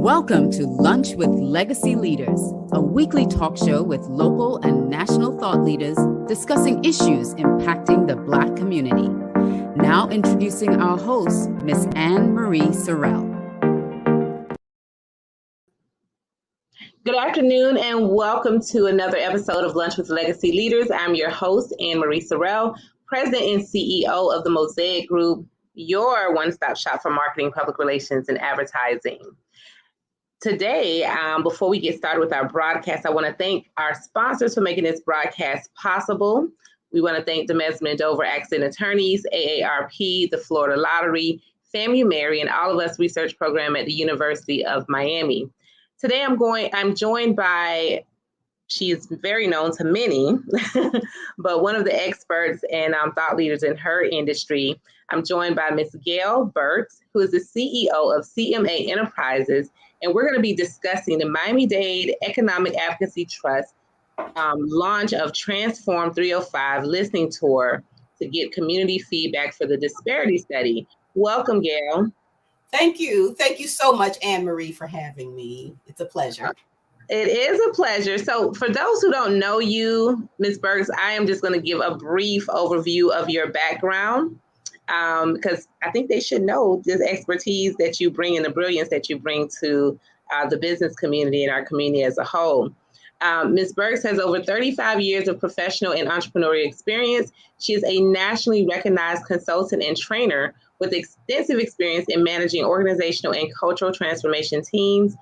Welcome to Lunch with Legacy Leaders, a weekly talk show with local and national thought leaders discussing issues impacting the Black community. Now introducing our host, Ms. Anne-Marie Sorrell. Good afternoon and welcome to another episode of Lunch with Legacy Leaders. I'm your host, Anne-Marie Sorrell, President and CEO of the Mosaic Group, your one-stop shop for marketing, public relations, and advertising. Today, before we get started with our broadcast, I want to thank our sponsors for making this broadcast possible. We want to thank the Mesmer & Dover Accident Attorneys, AARP, the Florida Lottery, FAMU Mary, and All of Us Research Program at the University of Miami. Today, I'm joined by, she is very known to many, but one of the experts and thought leaders in her industry. I'm joined by Ms. Gail Birks, who is the CEO of CMA Enterprises, and we're going to be discussing the Miami-Dade Economic Advocacy Trust launch of Transform 305 listening tour to get community feedback for the disparity study. Welcome, Gail. Thank you. Thank you so much, Anne-Marie, for having me. It's a pleasure. It is a pleasure. So for those who don't know you, Ms. Birks, I am just going to give a brief overview of your background because I think they should know this expertise that you bring and the brilliance that you bring to the business community and our community as a whole. Ms. Birks has over 35 years of professional and entrepreneurial experience. She is a nationally recognized consultant and trainer with extensive experience in managing organizational and cultural transformation teams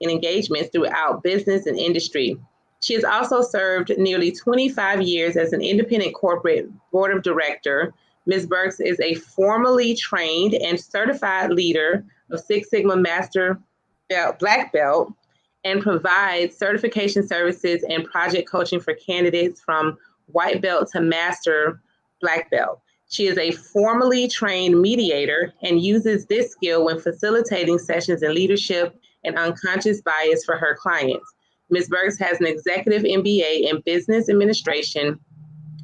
and engagements throughout business and industry. She has also served nearly 25 years as an independent corporate board of director. Ms. Birks is a formally trained and certified leader of Six Sigma Master Belt, Black Belt, and provides certification services and project coaching for candidates from white belt to master Black Belt. She is a formally trained mediator and uses this skill when facilitating sessions in leadership and unconscious bias for her clients. Ms. Birks has an executive MBA in business administration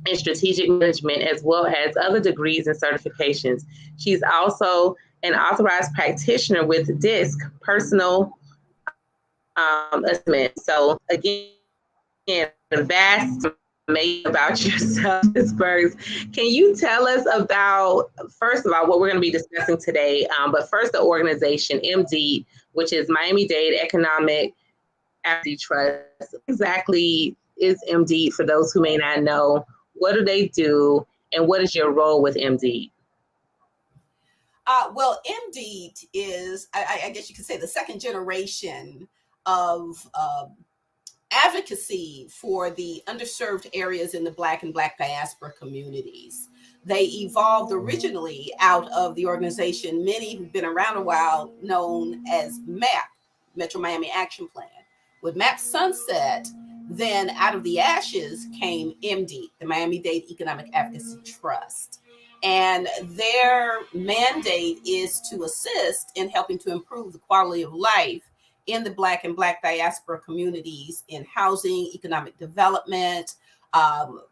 and strategic management, as well as other degrees and certifications. She's also an authorized practitioner with DISC, personal assessment. So again, a vast about yourself, Ms. Birks. Can you tell us about, first of all, what we're going to be discussing today, but first the organization, MDEAT, which is Miami-Dade Economic Advocacy Trust. What exactly is MDEAT for those who may not know? What do they do? And what is your role with MDEAT? Well, MDEAT is, I guess you could say, the second generation of advocacy for the underserved areas in the Black and Black diaspora communities. They evolved originally out of the organization, many who've been around a while, known as MAP, Metro Miami Action Plan. With MAP sunset, then out of the ashes came MDEAT, the Miami-Dade Economic Advocacy Trust. And their mandate is to assist in helping to improve the quality of life in the Black and Black diaspora communities in housing, economic development, health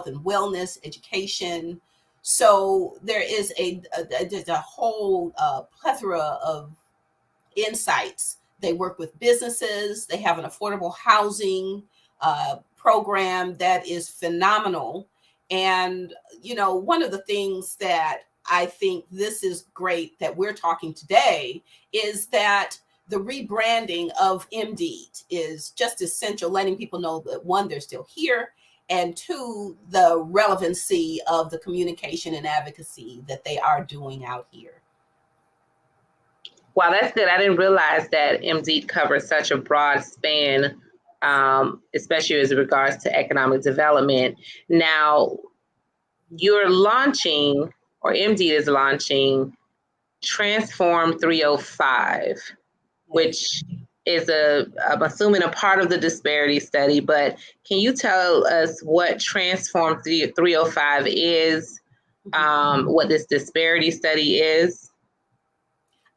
and wellness, education. So there is a whole plethora of insights. They work with businesses. They have an affordable housing program that is phenomenal. And, you know, one of the things that I think this is great that we're talking today is that the rebranding of MDEAT is just essential, letting people know that one, they're still here, and two, the relevancy of the communication and advocacy that they are doing out here. Wow, that's good. I didn't realize that MDEAT covers such a broad span, especially as regards to economic development. Now, you're launching, or MDEAT is launching, Transform 305, which is I'm assuming a part of the disparity study, but can you tell us what Transform 305 is, what this disparity study is?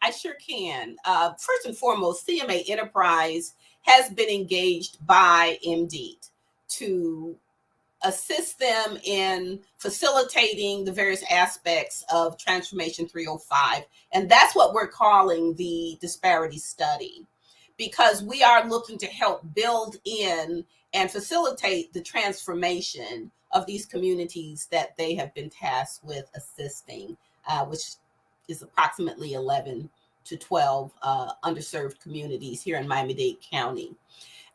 I sure can. First and foremost, CMA Enterprise has been engaged by MDEAT to assist them in facilitating the various aspects of Transformation 305. And that's what we're calling the disparity study, because we are looking to help build in and facilitate the transformation of these communities that they have been tasked with assisting, which is approximately 11 to 12 underserved communities here in Miami-Dade County.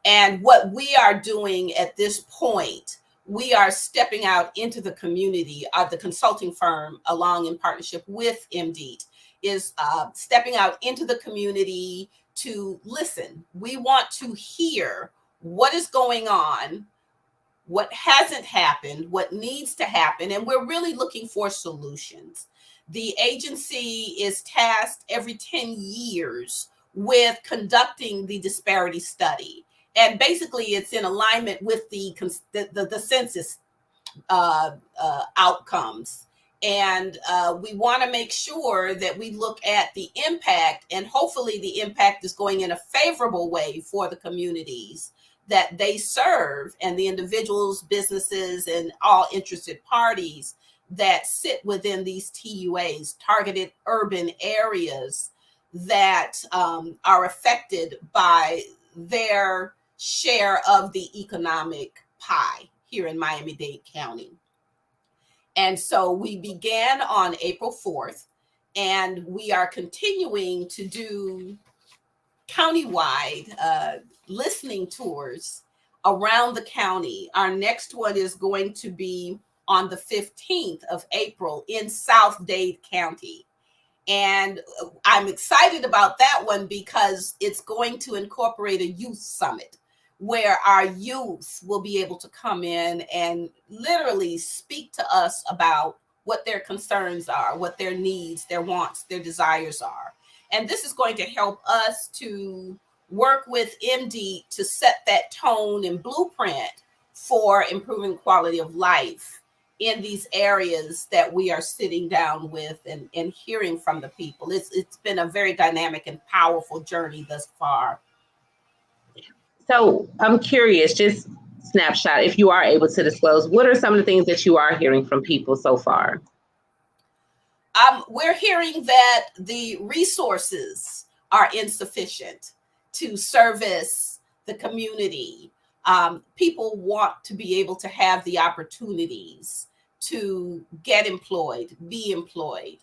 And what we are doing at this point, we are stepping out into the community. The consulting firm, along in partnership with MDEAT, is stepping out into the community to listen. We want to hear what is going on, what hasn't happened, what needs to happen, and we're really looking for solutions. The agency is tasked every 10 years with conducting the disparity study. And basically, it's in alignment with the census outcomes. And we want to make sure that we look at the impact, and hopefully the impact is going in a favorable way for the communities that they serve and the individuals, businesses, and all interested parties that sit within these TUAs, targeted urban areas that are affected by their share of the economic pie here in Miami-Dade County. And so we began on April 4th, and we are continuing to do countywide listening tours around the county. Our next one is going to be on the 15th of April in South Dade County. And I'm excited about that one because it's going to incorporate a youth summit where our youth will be able to come in and literally speak to us about what their concerns are, what their needs, their wants, their desires are. And this is going to help us to work with MD to set that tone and blueprint for improving quality of life in these areas that we are sitting down with and hearing from the people. It's been a very dynamic and powerful journey thus far. So I'm curious, just snapshot, if you are able to disclose, what are some of the things that you are hearing from people so far? We're hearing that the resources are insufficient to service the community. People want to be able to have the opportunities to get employed, be employed,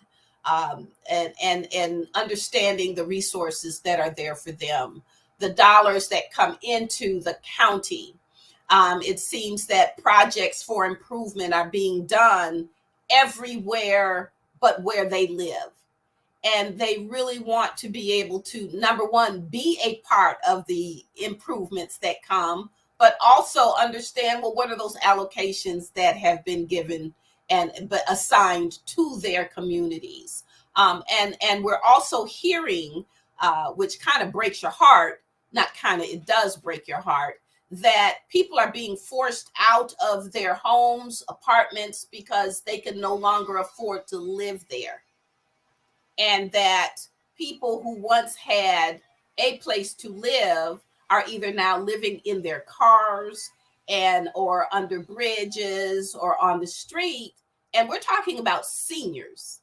and understanding the resources that are there for them, the dollars that come into the county. It seems that projects for improvement are being done everywhere but where they live. And they really want to be able to, number one, be a part of the improvements that come, but also understand, well, what are those allocations that have been given but assigned to their communities? And we're also hearing, which kind of breaks your heart, not kind of, it does break your heart, that people are being forced out of their homes, apartments, because they can no longer afford to live there. And that people who once had a place to live are either now living in their cars or under bridges or on the street. And we're talking about seniors.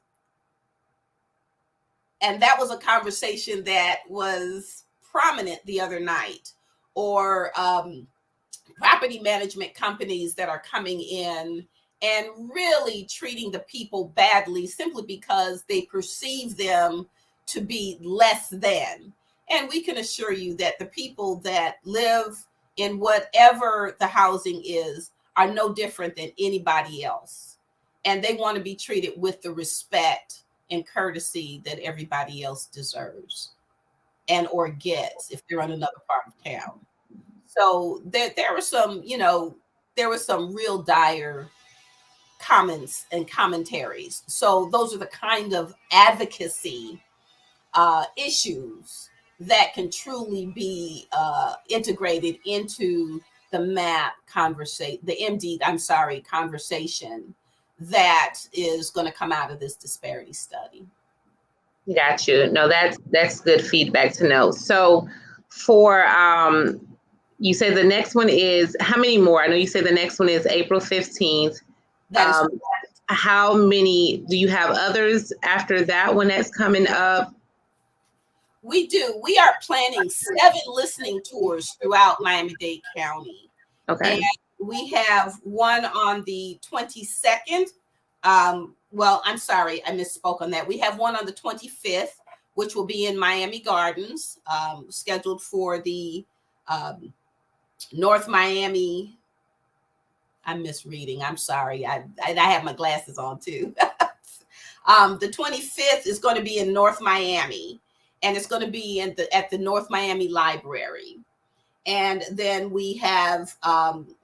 And that was a conversation that was prominent the other night. Or property management companies that are coming in and really treating the people badly simply because they perceive them to be less than. And we can assure you that the people that live in whatever the housing is are no different than anybody else. And they want to be treated with the respect and courtesy that everybody else deserves and or gets if they're in another part of town. So there were some, there were some real dire comments and commentaries. So those are the kind of advocacy issues that can truly be integrated into the conversation that is going to come out of this disparity study. Got you. No, that's good feedback to know. So for You say the next one is, how many more? I know you say the next one is April 15th. That is how many, do you have others after that one that's coming up? We do. We are planning 7 listening tours throughout Miami-Dade County. Okay. And we have one on the 22nd. Well, I'm sorry, I misspoke on that. We have one on the 25th, which will be in Miami Gardens, scheduled for the North Miami. I'm misreading. I'm sorry. I have my glasses on too. The 25th is going to be in North Miami, and it's going to be at the North Miami Library. And then we have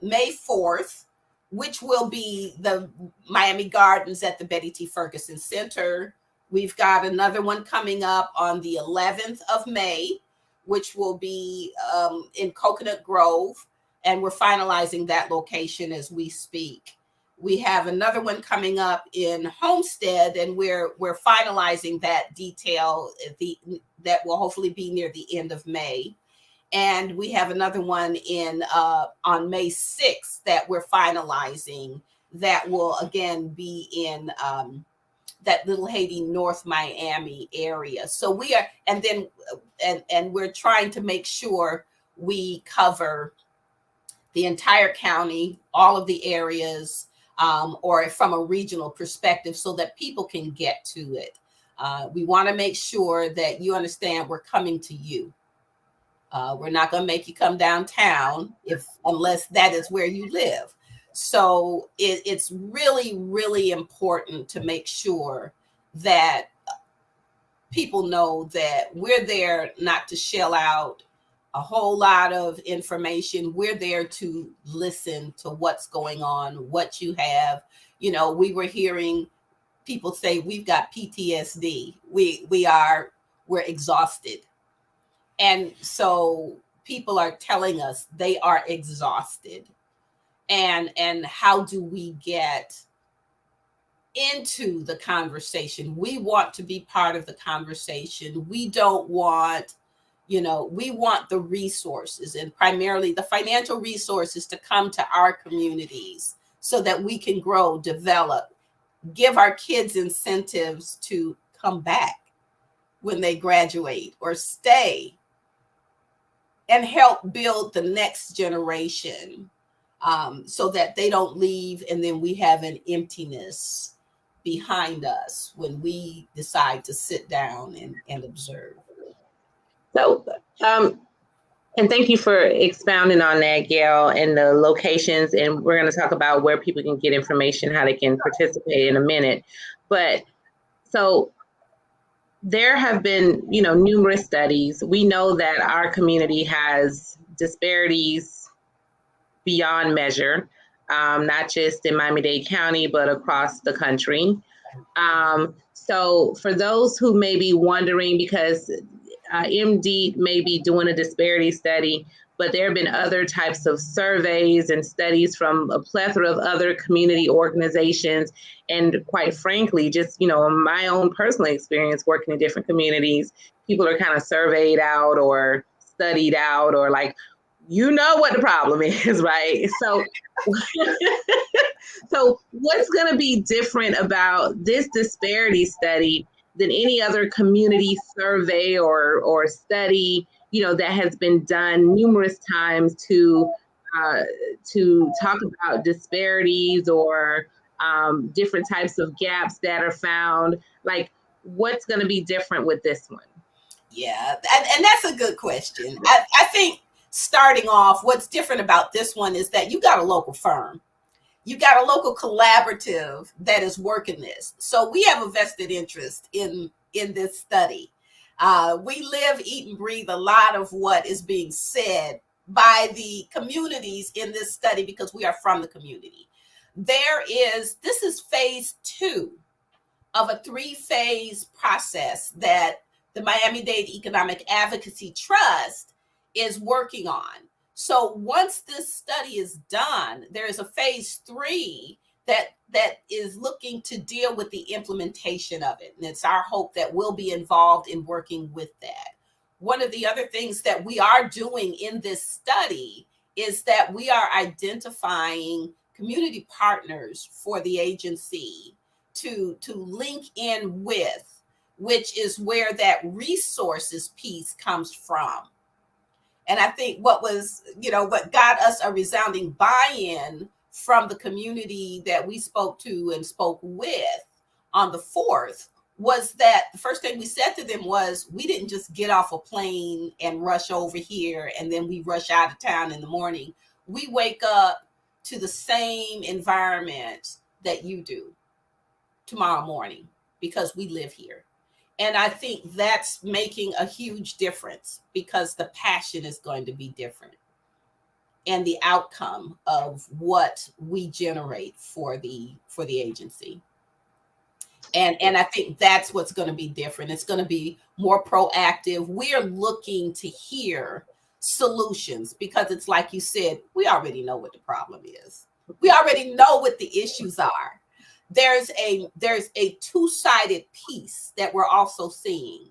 May 4th, which will be the Miami Gardens at the Betty T. Ferguson Center. We've got another one coming up on the 11th of May, which will be in Coconut Grove. And we're finalizing that location as we speak. We have another one coming up in Homestead, and we're finalizing that detail that will hopefully be near the end of May. And we have another one on May 6th that we're finalizing that will again be in that Little Haiti, North Miami area. So we are, and we're trying to make sure we cover the entire county, all of the areas, or from a regional perspective so that people can get to it. We want to make sure that you understand we're coming to you. We're not going to make you come downtown unless that is where you live. So it's really, really important to make sure that people know that we're there not to shell out a whole lot of information. We're there to listen to what's going on, what you have. You know, we were hearing people say we've got PTSD. We're exhausted. And so people are telling us they are exhausted. And how do we get into the conversation? We want to be part of the conversation. We don't want, we want the resources, and primarily the financial resources, to come to our communities so that we can grow, develop, give our kids incentives to come back when they graduate or stay, and help build the next generation, so that they don't leave and then we have an emptiness behind us when we decide to sit down and observe. So, and thank you for expounding on that, Gail, and the locations. And we're going to talk about where people can get information, how they can participate in a minute. But so there have been, numerous studies. We know that our community has disparities beyond measure, not just in Miami-Dade County, but across the country. So for those who may be wondering, because MDEAT may be doing a disparity study, but there have been other types of surveys and studies from a plethora of other community organizations. And quite frankly, just, my own personal experience working in different communities, people are kind of surveyed out or studied out, or like, what the problem is, right? So, so what's going to be different about this disparity study than any other community survey or study, that has been done numerous times to talk about disparities or different types of gaps that are found? Like, what's going to be different with this one? Yeah, and that's a good question. I think starting off, what's different about this one is that you got a local firm. You got a local collaborative that is working this. So we have a vested interest in this study. We live, eat, and breathe a lot of what is being said by the communities in this study because we are from the community. This is phase 2 of a 3-phase process that the Miami-Dade Economic Advocacy Trust is working on. So once this study is done, there is a phase 3 that is looking to deal with the implementation of it. And it's our hope that we'll be involved in working with that. One of the other things that we are doing in this study is that we are identifying community partners for the agency to link in with, which is where that resources piece comes from. And I think what got us a resounding buy-in from the community that we spoke to and spoke with on the 4th was that the first thing we said to them was, we didn't just get off a plane and rush over here and then we rush out of town in the morning. We wake up to the same environment that you do tomorrow morning because we live here. And I think that's making a huge difference because the passion is going to be different and the outcome of what we generate for the agency. And I think that's what's going to be different. It's going to be more proactive. We're looking to hear solutions because it's like you said, we already know what the problem is. We already know what the issues are. There's a two-sided piece that we're also seeing.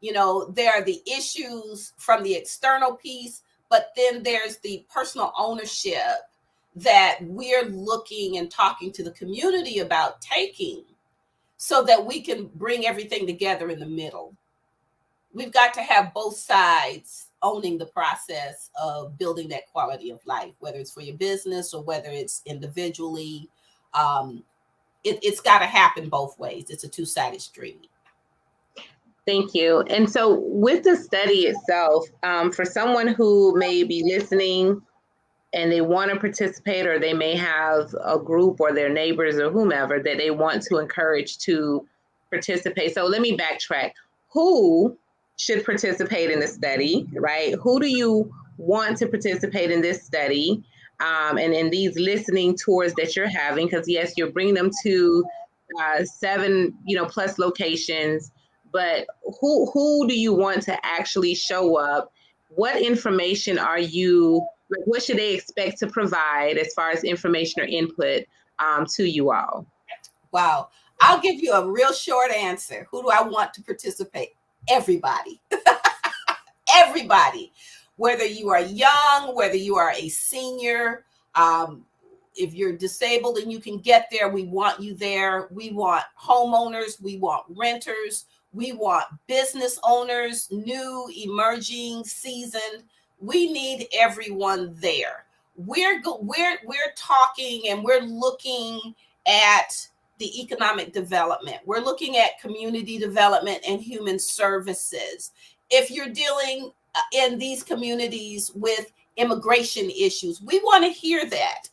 There are the issues from the external piece, but then there's the personal ownership that we're looking and talking to the community about taking so that we can bring everything together in the middle. We've got to have both sides owning the process of building that quality of life, whether it's for your business or whether it's individually. It's got to happen both ways. It's a two-sided street. Thank you. And so with the study itself, for someone who may be listening and they want to participate, or they may have a group or their neighbors or whomever that they want to encourage to participate. So let me backtrack. Who should participate in the study, right? Who do you want to participate in this study? And in these listening tours that you're having, because yes, you're bringing them to 7, plus locations, but who do you want to actually show up? What information what should they expect to provide as far as information or input to you all? Wow. I'll give you a real short answer. Who do I want to participate? Everybody. Everybody. Whether you are young, whether you are a senior, if you're disabled and you can get there, we want you there. We want homeowners. We want renters. We want business owners, new, emerging, seasoned. We need everyone there. We're talking and we're looking at the economic development. We're looking at community development and human services. If you're dealing in these communities with immigration issues, we want to hear that.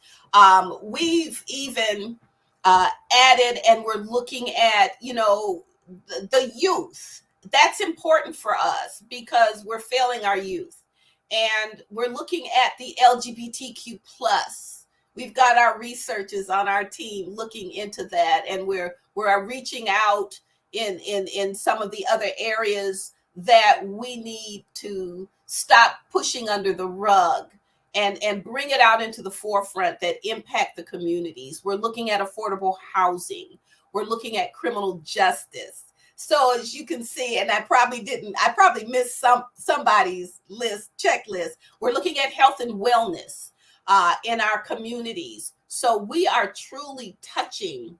We've even added, and we're looking at, the youth. That's important for us because we're failing our youth. And we're looking at the LGBTQ plus. We've got our researchers on our team looking into that, and we're reaching out in some of the other areas that we need to stop pushing under the rug and bring it out into the forefront that impact the communities. We're looking at affordable housing. We're looking at criminal justice. So as you can see, and I probably missed somebody's checklist. We're looking at health and wellness in our communities. So we are truly touching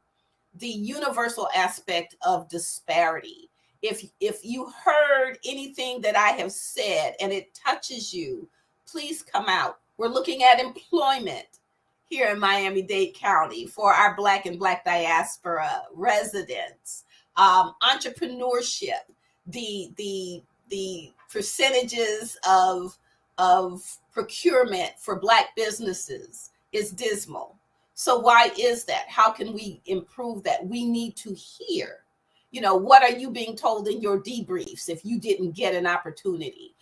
the universal aspect of disparity. If you heard anything that I have said and it touches you, please come out. We're looking at employment here in Miami-Dade County for our Black and Black diaspora residents. Entrepreneurship, the percentages of procurement for Black businesses is dismal. So why is that? How can we improve that? We need to hear, what are you being told in your debriefs if you didn't get an opportunity?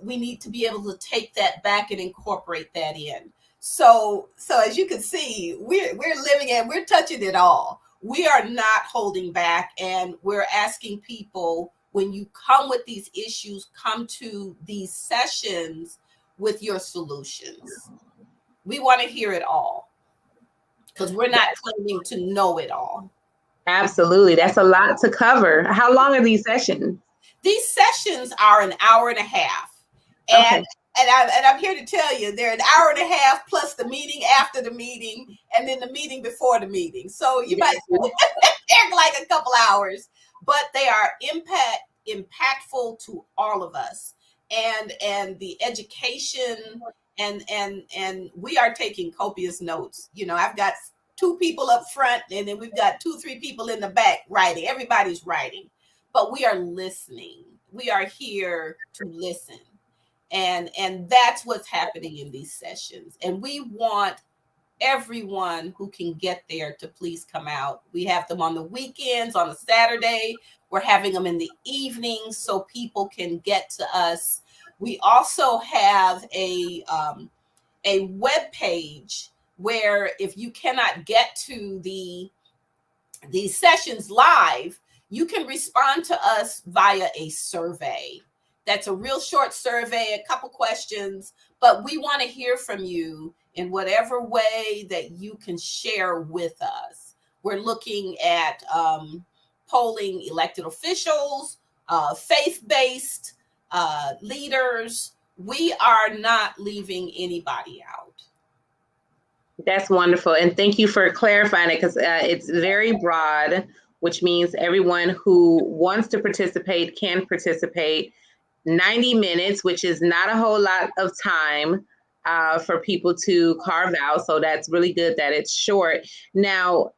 We need to be able to take that back and incorporate that in. So as you can see, we're living and we're touching it all. We are not holding back, and we're asking people, when you come with these issues, come to these sessions with your solutions. We want to hear it all because we're not claiming to know it all. Absolutely. That's a lot to cover. How long are these sessions? These sessions are an hour and a half. And And I'm here to tell you, they're an hour and a half plus the meeting after the meeting, and then the meeting before the meeting. So you might they're like a couple hours, but they are impactful to all of us, and the education, and we are taking copious notes. You know, I've got 2 people up front, and then we've got 2-3 people in the back writing. Everybody's writing, but we are listening. We are here to listen. And that's what's happening in these sessions. And we want everyone who can get there to please come out. We have them on the weekends, on a Saturday. We're having them in the evenings so people can get to us. We also have a web page where if you cannot get to these sessions live, you can respond to us via a survey. That's a real short survey, a couple questions, but we want to hear from you in whatever way that you can share with us. We're looking at polling elected officials, faith-based leaders. We are not leaving anybody out. That's wonderful. And thank you for clarifying it, because it's very broad, which means everyone who wants to participate can participate. 90 minutes, which is not a whole lot of time for people to carve out. So that's really good that it's short. Now,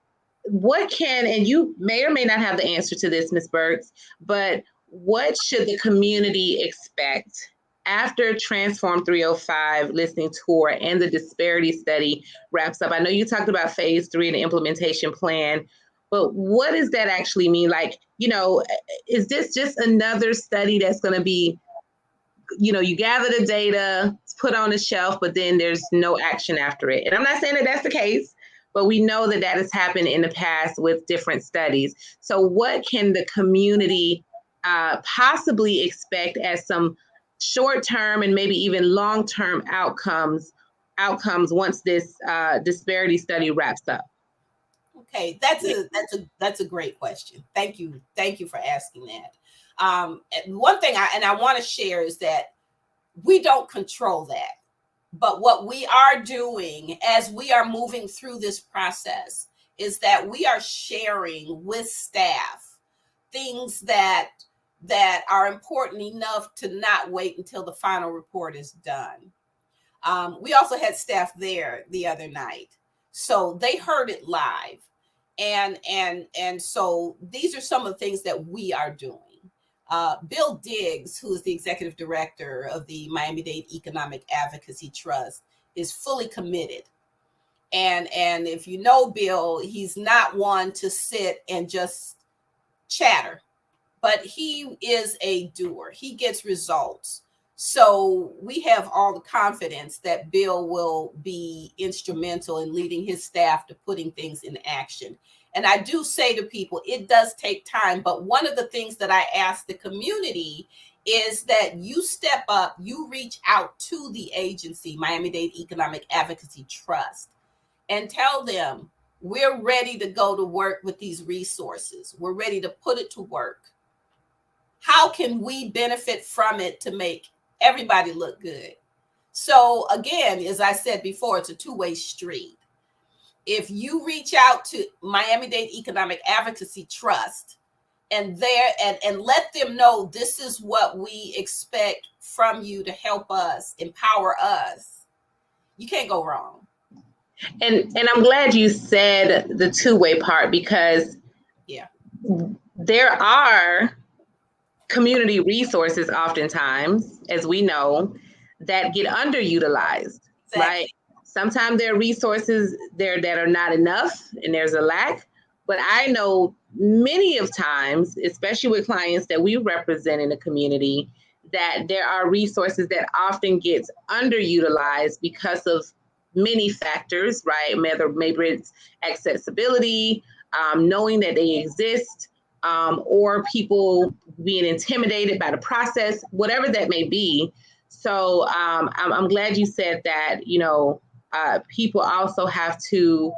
and you may or may not have the answer to this, Ms. Birks, but what should the community expect after Transform 305 listening tour and the disparity study wraps up? I know you talked about phase 3 and the implementation plan, but what does that actually mean? Like, you know, is this just another study that's going to be, you know, you gather the data, it's put on the shelf, but then there's no action after it? And I'm not saying that that's the case, but we know that that has happened in the past with different studies. So what can the community possibly expect as some short-term and maybe even long-term outcomes once this disparity study wraps up? Okay, that's a great question. Thank you for asking that. One thing I want to share is that we don't control that, but what we are doing as we are moving through this process is that we are sharing with staff things that are important enough to not wait until the final report is done. We also had staff there the other night, so they heard it live. And so these are some of the things that we are doing. Bill Diggs, who is the executive director of the Miami-Dade Economic Advocacy Trust, is fully committed. And if you know Bill, he's not one to sit and just chatter, but he is a doer. He gets results. So we have all the confidence that Bill will be instrumental in leading his staff to putting things in action. And I do say to people, it does take time. But one of the things that I ask the community is that you step up, you reach out to the agency, Miami-Dade Economic Advocacy Trust, and tell them, we're ready to go to work with these resources. We're ready to put it to work. How can we benefit from it to make everybody look good? So again, as I said before, it's a two-way street. If you reach out to Miami-Dade Economic Advocacy Trust and let them know this is what we expect from you to help us, empower us, you can't go wrong. And I'm glad you said the two-way part, because there are community resources oftentimes, as we know, that get underutilized, right? Sometimes there are resources there that are not enough and there's a lack. But I know many of times, especially with clients that we represent in the community, that there are resources that often get underutilized because of many factors, right? Maybe it's accessibility, knowing that they exist, or people being intimidated by the process, whatever that may be. So I'm glad you said that, you know, people also have to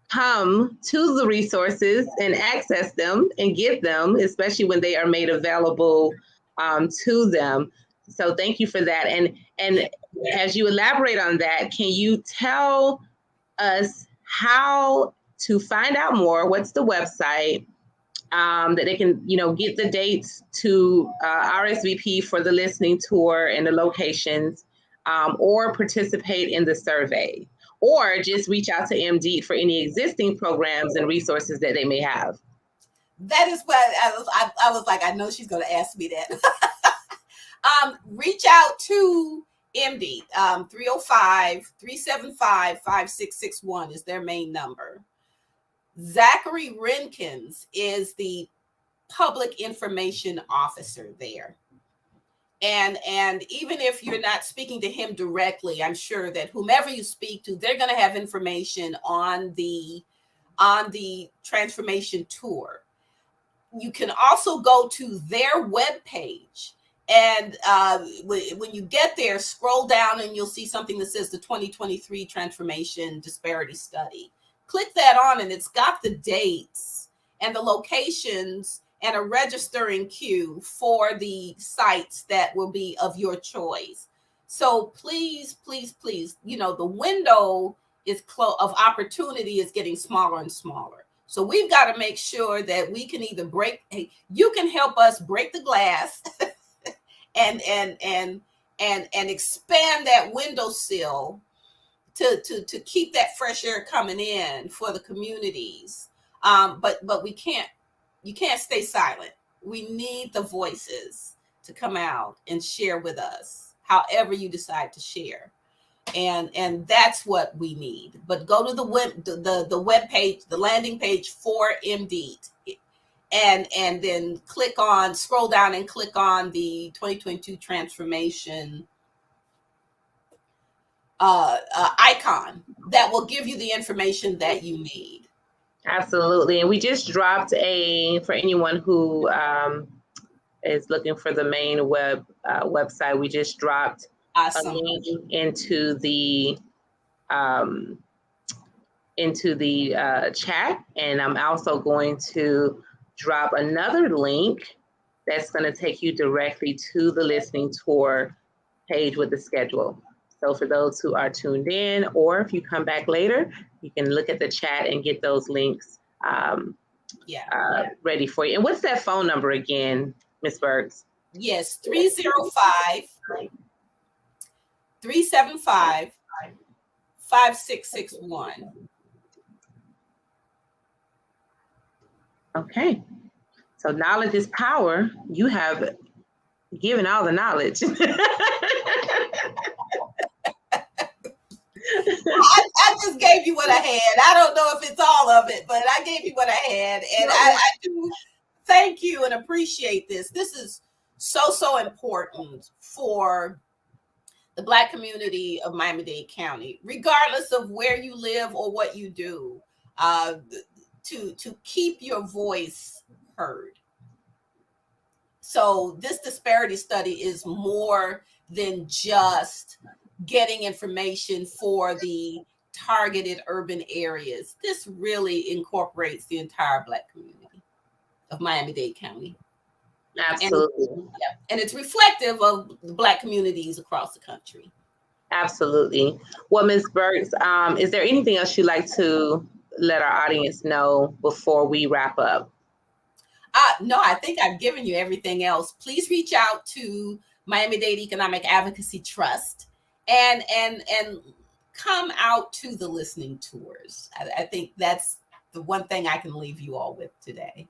come to the resources and access them and get them, especially when they are made available to them. So thank you for that. And as you elaborate on that, can you tell us how to find out more? What's the website that they can, get the dates to RSVP for the listening tour and the locations, or participate in the survey, or just reach out to MDEAT for any existing programs and resources that they may have? That is what I was like, I know she's going to ask me that. Reach out to MD, 305-375-5661 is their main number. Zachary Rinkins is the public information officer there. And even if you're not speaking to him directly, I'm sure that whomever you speak to, they're going to have information on the transformation tour. You can also go to their webpage. And when you get there, scroll down and you'll see something that says the 2023 Transformation Disparity Study. Click that on and it's got the dates and the locations and a registering queue for the sites that will be of your choice. So please, please, please, the window is of opportunity is getting smaller and smaller. So we've got to make sure that we can either you can help us break the glass and expand that windowsill to keep that fresh air coming in for the communities. But you can't stay silent. We need the voices to come out and share with us, however you decide to share. And that's what we need. But go to the web page, the landing page for MDEAT, and then scroll down and click on the 2022 transformation icon. That will give you the information that you need. Absolutely. And we just dropped for anyone who is looking for the main website, we just dropped awesome. a link into the chat. And I'm also going to drop another link that's going to take you directly to the listening tour page with the schedule. So for those who are tuned in, or if you come back later, you can look at the chat and get those links ready for you. And what's that phone number again, Ms. Birks? Yes, 305-375-5661. Okay. So knowledge is power. You have given all the knowledge. I just gave you what I had. I don't know if it's all of it, but I gave you what I had. And I do thank you and appreciate this. This is so important for the Black community of Miami-Dade County, regardless of where you live or what you do, to keep your voice heard. So this disparity study is more than just getting information for the targeted urban areas. This really incorporates the entire Black community of Miami-Dade County. Absolutely. And it's reflective of the Black communities across the country. Absolutely. Well, Ms. Birks, is there anything else you'd like to let our audience know before we wrap up? No, I think I've given you everything else. Please reach out to Miami-Dade Economic Advocacy Trust and come out to the listening tours. I think that's the one thing I can leave you all with today.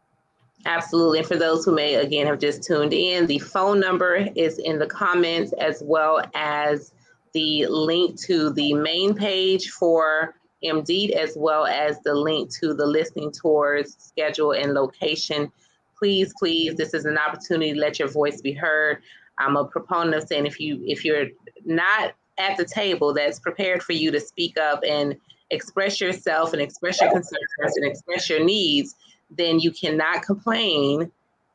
Absolutely. And for those who may, again, have just tuned in, the phone number is in the comments, as well as the link to the main page for MDEAT, as well as the link to the listening tours schedule and location. Please, this is an opportunity to let your voice be heard. I'm a proponent of saying if you're not at the table that's prepared for you to speak up and express yourself and express your concerns and express your needs, then you cannot complain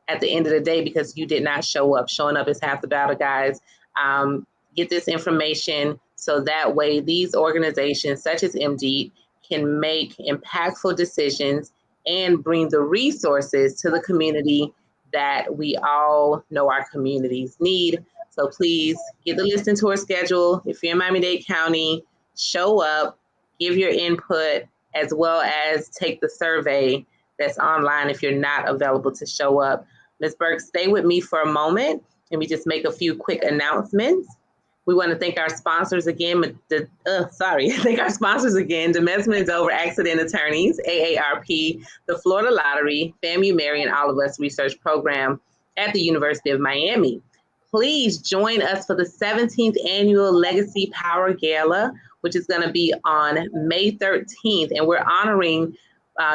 at the end of the day because you did not show up. Showing up is half the battle, guys. Get this information so that way these organizations such as MDEAT can make impactful decisions and bring the resources to the community that we all know our communities need. So please get the listing tour schedule. If you're in Miami-Dade County, show up, give your input, as well as take the survey that's online if you're not available to show up. Ms. Birks, stay with me for a moment. Let me just make a few quick announcements. We want to thank our sponsors again. Thank our sponsors again, Demesma and Dover Accident Attorneys, AARP, the Florida Lottery, FAMU Mary and All of Us Research Program at the University of Miami. Please join us for the 17th Annual Legacy Power Gala, which is going to be on May 13th, and we're honoring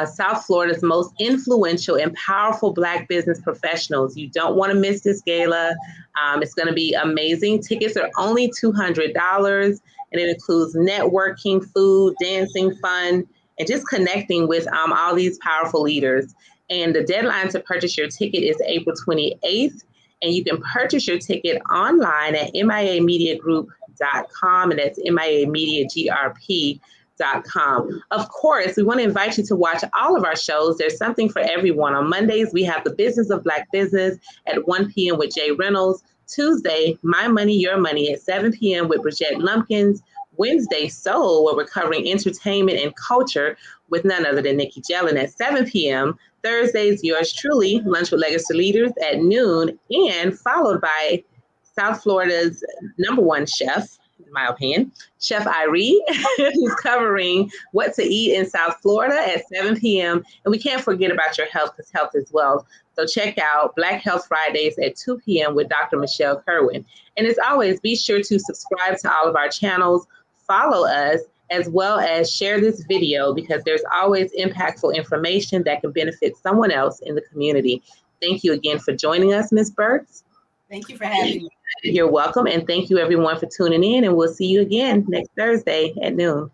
South Florida's most influential and powerful Black business professionals. You don't want to miss this gala. It's going to be amazing. Tickets are only $200, and it includes networking, food, dancing, fun, and just connecting with all these powerful leaders. And the deadline to purchase your ticket is April 28th, and you can purchase your ticket online at miamediagroup.com, and that's miamediagrp.com. Of course, we want to invite you to watch all of our shows. There's something for everyone. On Mondays, we have The Business of Black Business at 1 p.m. with Jay Reynolds. Tuesday, My Money, Your Money at 7 p.m. with Bridgette Lumpkins. Wednesday, Soul, where we're covering entertainment and culture with none other than Nikki Jellin at 7 p.m. Thursdays, yours truly, Lunch with Legacy Leaders at noon, and followed by South Florida's #1 chef, in my opinion, Chef Irie, who's covering what to eat in South Florida at 7 p.m. And we can't forget about your health, because health is wealth. So check out Black Health Fridays at 2 p.m. with Dr. Michelle Kerwin. And as always, be sure to subscribe to all of our channels, follow us, as well as share this video, because there's always impactful information that can benefit someone else in the community. Thank you again for joining us, Ms. Birks. Thank you for having me. You're welcome. And thank you everyone for tuning in, and we'll see you again next Thursday at noon.